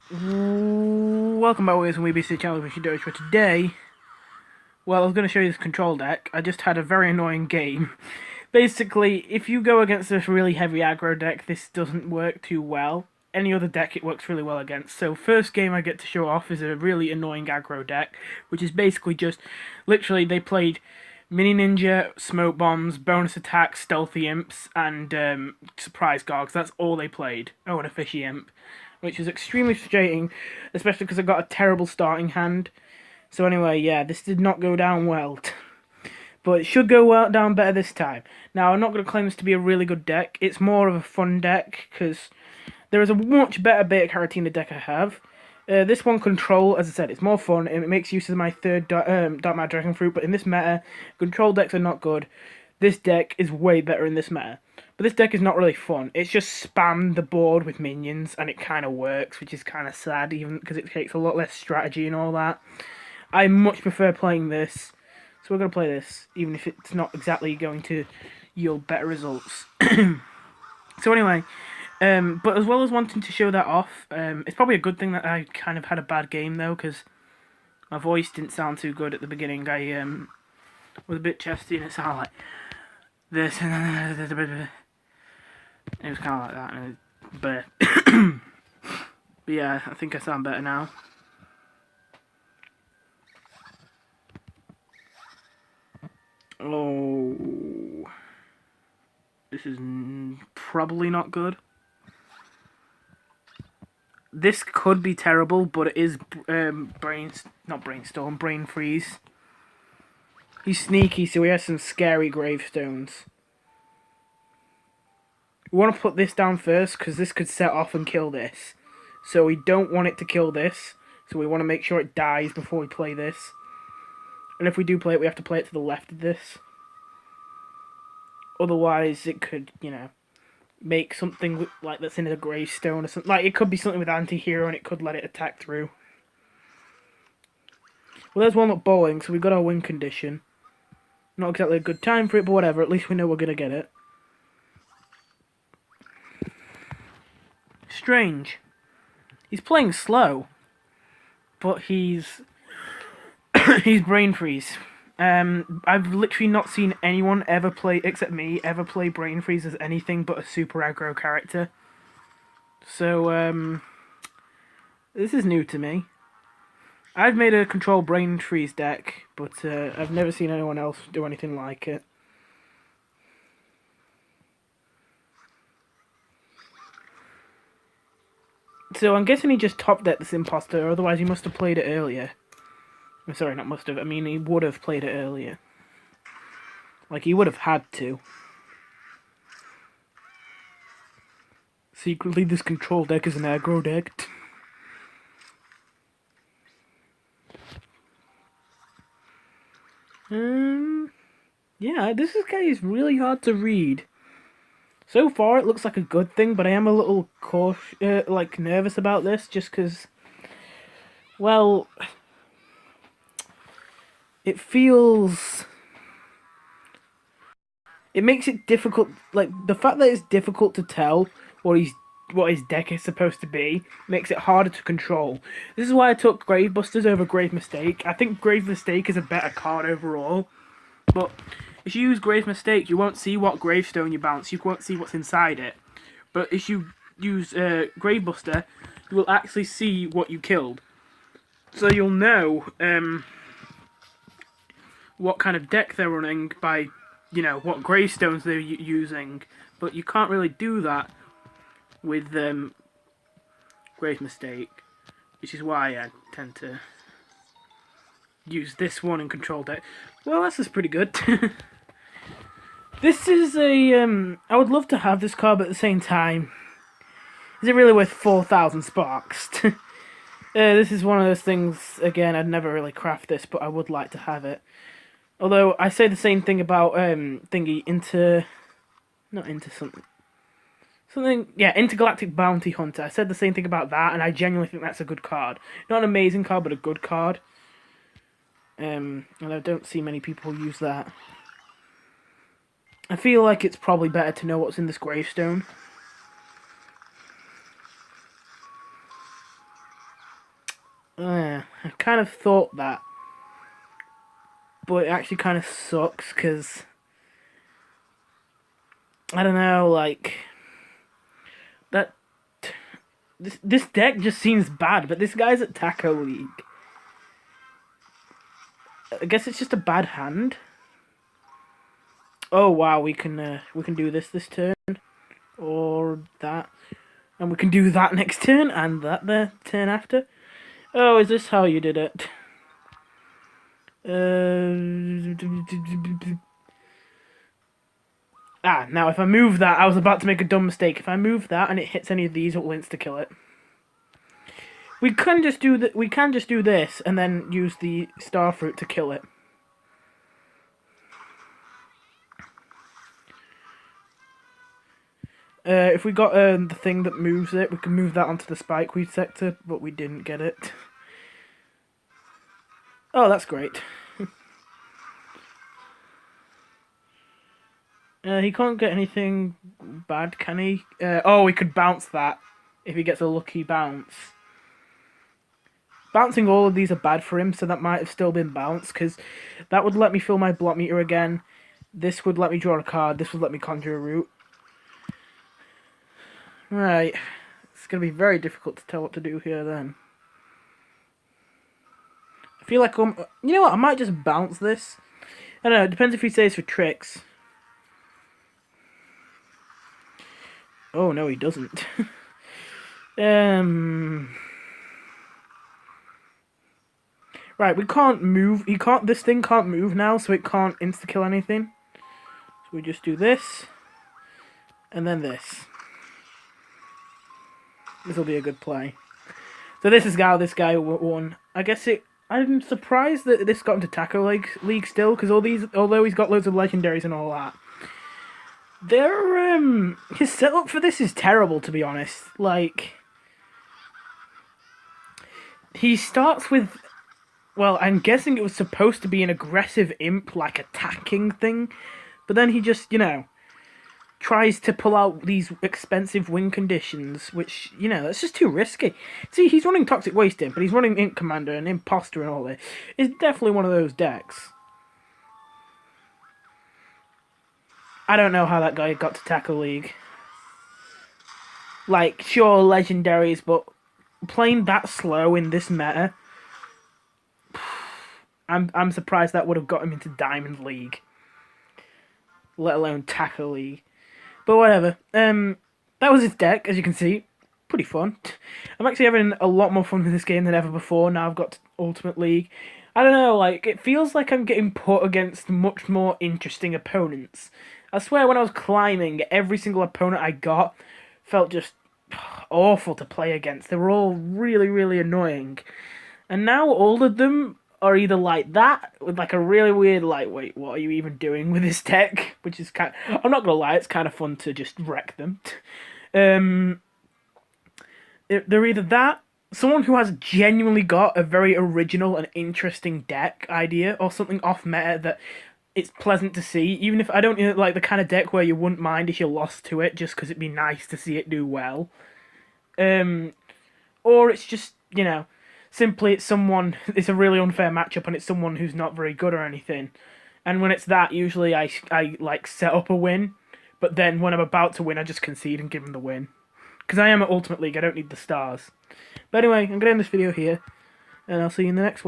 Welcome back to the WBC channel with Doge for today. Well, I was going to show you this control deck. I just had a very annoying game. Basically, if you go against this really heavy aggro deck, this doesn't work too well. Any other deck it works really well against. So first game I get to show off is a really annoying aggro deck, which is basically just, literally they played Mini Ninja, Smoke Bombs, Bonus Attacks, Stealthy Imps, and Surprise Gargs. That's all they played. Oh, and a Fishy Imp. Which is extremely frustrating, especially because I got a terrible starting hand. So anyway, yeah, this did not go down well. But it should go down better this time. Now, I'm not going to claim this to be a really good deck. It's more of a fun deck, because there is a much better Beta-Carrotina deck I have. This one, Control, as I said, it's more fun, and it makes use of my third Dark Matter Dragon Fruit, but in this meta, Control decks are not good. This deck is way better in this meta. But this deck is not really fun. It's just spam the board with minions, and it kind of works, which is kind of sad, even because it takes a lot less strategy and all that. I much prefer playing this, so we're going to play this, even if it's not exactly going to yield better results. So anyway, but as well as wanting to show that off, it's probably a good thing that I kind of had a bad game, though, because my voice didn't sound too good at the beginning. I was a bit chesty, and it sounded like this, and it was kind of like that, but but yeah, I think I sound better now. Oh, this is probably not good. This could be terrible, but it is brain freeze. He's sneaky, so he has some scary gravestones. We want to put this down first, because this could set off and kill this. So we don't want it to kill this, so we want to make sure it dies before we play this. And if we do play it, we have to play it to the left of this. Otherwise, it could, make something like that's in a gravestone or something. Like, it could be something with anti-hero and it could let it attack through. Well, there's one up bowling, so we've got our win condition. Not exactly a good time for it, but whatever. At least we know we're going to get it. Strange. He's playing slow, but he's brain freeze. I've literally not seen anyone ever play, except me, ever play brain freeze as anything but a super aggro character. So this is new to me. I've made a control brain freeze deck, but I've never seen anyone else do anything like it. So I'm guessing he just top decked this imposter, otherwise he must have played it earlier. Sorry, not must have. I mean, he would have played it earlier. Like, he would have had to. Secretly, this control deck is an aggro deck. Yeah, this guy is really hard to read. So far, it looks like a good thing, but I am a little nervous about this, just because, well, it feels, it makes it difficult. Like, the fact that it's difficult to tell what his deck is supposed to be makes it harder to control. This is why I took Gravebusters over Grave Mistake. I think Grave Mistake is a better card overall, but if you use Grave Mistake, you won't see what gravestone you bounce. You won't see what's inside it. But if you use Gravebuster, you will actually see what you killed. So you'll know what kind of deck they're running by, what gravestones they're using. But you can't really do that with Grave Mistake, which is why I tend to use this one in control deck. Well, this is pretty good. This is I would love to have this card, but at the same time, is it really worth 4,000 sparks? This is one of those things, again, I'd never really craft this, but I would like to have it. Although, I say the same thing about, Intergalactic Bounty Hunter. I said the same thing about that, and I genuinely think that's a good card. Not an amazing card, but a good card. And I don't see many people use that. I feel like it's probably better to know what's in this gravestone. Yeah, I kind of thought that. But it actually kind of sucks, because... I don't know, like... That... This deck just seems bad, but this guy's at Taco League. I guess it's just a bad hand. Oh wow, we can do this turn, or that, and we can do that next turn, and that the turn after. Oh, is this how you did it? Now if I move that, I was about to make a dumb mistake. If I move that and it hits any of these, it will insta-kill it. We can just do this and then use the starfruit to kill it. If we got the thing that moves it, we can move that onto the spikeweed sector, but we didn't get it. Oh, that's great. He can't get anything bad, can he? Oh, we could bounce that if he gets a lucky bounce. Bouncing all of these are bad for him, so that might have still been bounced, because that would let me fill my block meter again. This would let me draw a card. This would let me conjure a root. Right. It's going to be very difficult to tell what to do here then. I feel like you know what? I might just bounce this. I don't know. It depends if he says for tricks. Oh, no, he doesn't. Right, we can't move. This thing can't move now, so it can't insta-kill anything. So we just do this. And then this. This will be a good play. So this is how this guy won. I guess I'm surprised that this got into Taco League still, because although he's got loads of legendaries and all that, his setup for this is terrible, to be honest. Like, he starts with, well, I'm guessing it was supposed to be an aggressive imp, like attacking thing, but then he just, tries to pull out these expensive win conditions, which, that's just too risky. See, he's running Toxic Waste Imp, but he's running Imp Commander and Imposter and all this. It's definitely one of those decks. I don't know how that guy got to Taco League. Like, sure, legendaries, but playing that slow in this meta, I'm surprised that would have got him into Diamond League, let alone Taco League. But whatever. That was his deck, as you can see. Pretty fun. I'm actually having a lot more fun with this game than ever before. Now I've got to Ultimate League. I don't know, like, it feels like I'm getting put against much more interesting opponents. I swear, when I was climbing, every single opponent I got felt just awful to play against. They were all really, really annoying. And now all of them are either like that, with like a really weird, like, wait, what are you even doing with this deck? Which is I'm not gonna lie, it's kind of fun to just wreck them. They're either that, someone who has genuinely got a very original and interesting deck idea, or something off meta that it's pleasant to see, even if I don't like the kind of deck where you wouldn't mind if you lost to it, just because it'd be nice to see it do well. Or it's just, simply it's a really unfair matchup and it's someone who's not very good or anything. And when it's that, usually I like set up a win, but then when I'm about to win, I just concede and give them the win. Because I am at Ultimate League, I don't need the stars. But anyway, I'm going to end this video here, and I'll see you in the next one.